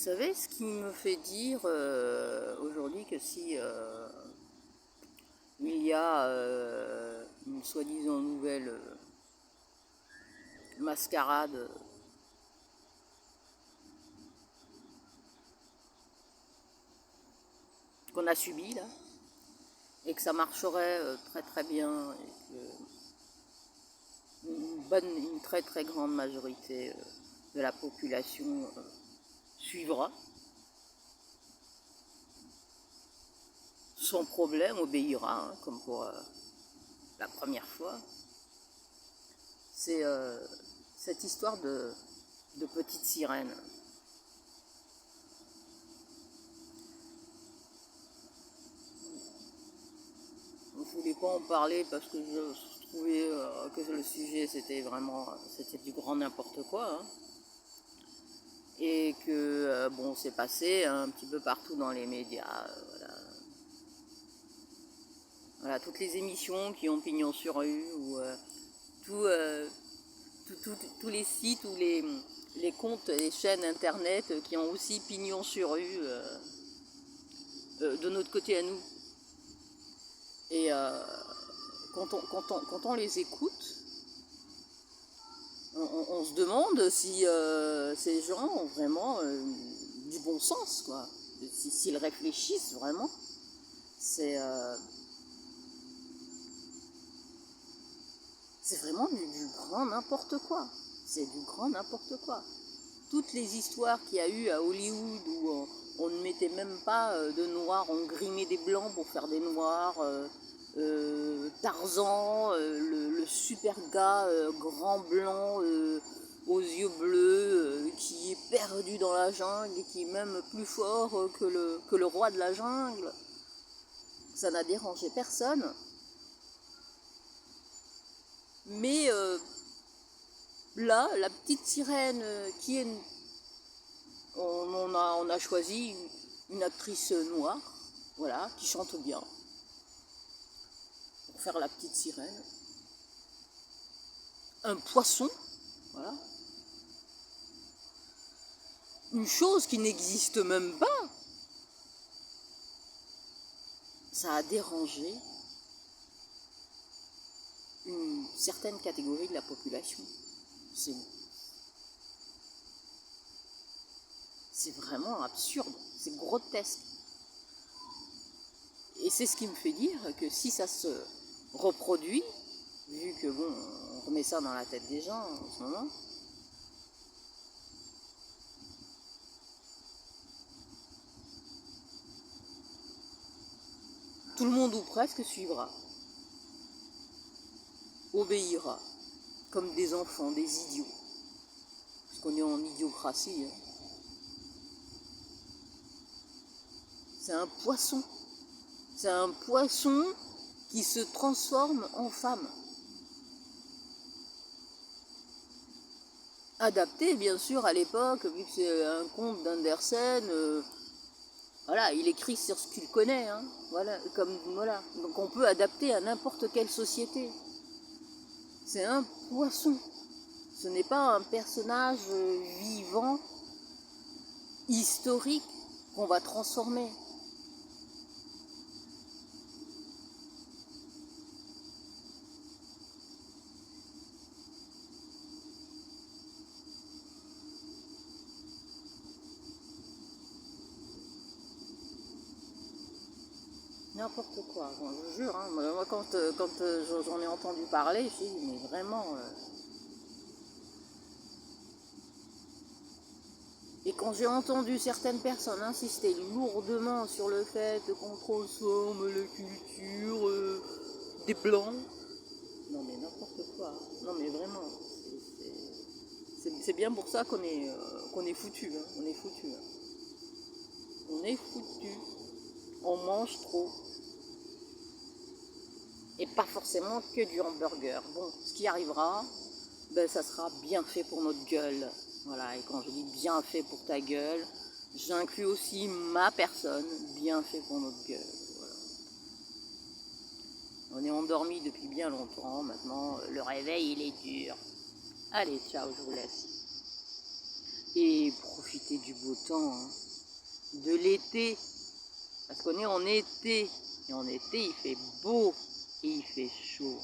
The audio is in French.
savez ce qui me fait dire aujourd'hui que si il y a une soi-disant nouvelle mascarade qu'on a subie là, et que ça marcherait très très bien, et que une très très grande majorité de la population suivra, sans problème obéira, hein, comme pour la première fois. C'est cette histoire de petite sirène. Je ne voulais pas en parler parce que je trouvais que le sujet c'était du grand n'importe quoi, hein. Et que bon, c'est passé un petit peu partout dans les médias, voilà, toutes les émissions qui ont pignon sur rue, ou tous les sites ou les comptes, les chaînes internet qui ont aussi pignon sur rue de notre côté à nous. Et quand on les écoute, on se demande si ces gens ont vraiment du bon sens, quoi. S'ils réfléchissent vraiment. C'est vraiment du grand n'importe quoi. C'est du grand n'importe quoi. Toutes les histoires qu'il y a eu à Hollywood où on ne mettait même pas de noirs, on grimait des blancs pour faire des noirs. Tarzan, le super gars grand blanc aux yeux bleus qui est perdu dans la jungle et qui est même plus fort que le roi de la jungle. Ça n'a dérangé personne. Mais là, la petite sirène qui est... On a choisi une actrice noire, voilà, qui chante bien, pour faire la petite sirène. Un poisson, voilà. Une chose qui n'existe même pas. Ça a dérangé une certaine catégorie de la population. C'est vraiment absurde, c'est grotesque. Et c'est ce qui me fait dire que si ça se reproduit, vu que bon, on remet ça dans la tête des gens en ce moment, tout le monde ou presque suivra, obéira, comme des enfants, des idiots, parce qu'on est en idiocratie. Hein. C'est un poisson qui se transforme en femme. Adapté bien sûr à l'époque, vu que c'est un conte d'Andersen, voilà, il écrit sur ce qu'il connaît, hein, voilà, voilà. Donc on peut adapter à n'importe quelle société. C'est un poisson, ce n'est pas un personnage vivant, historique, qu'on va transformer. N'importe quoi, bon, je vous jure, hein, moi quand j'en ai entendu parler, je dis mais vraiment... Et quand j'ai entendu certaines personnes insister lourdement sur le fait qu'on transforme la culture des blancs, non mais n'importe quoi, non mais vraiment, c'est bien pour ça qu'on est foutu, hein. On est foutu, hein. On est foutu, on mange trop. Et pas forcément que du hamburger. Bon, ce qui arrivera, ben, ça sera bien fait pour notre gueule. Voilà, et quand je dis bien fait pour ta gueule, j'inclus aussi ma personne, bien fait pour notre gueule. Voilà. On est endormi depuis bien longtemps, maintenant le réveil il est dur. Allez, ciao, je vous laisse. Et profitez. profiter du beau temps, hein, de l'été. Parce qu'on est en été. Et en été, il fait beau et il fait chaud.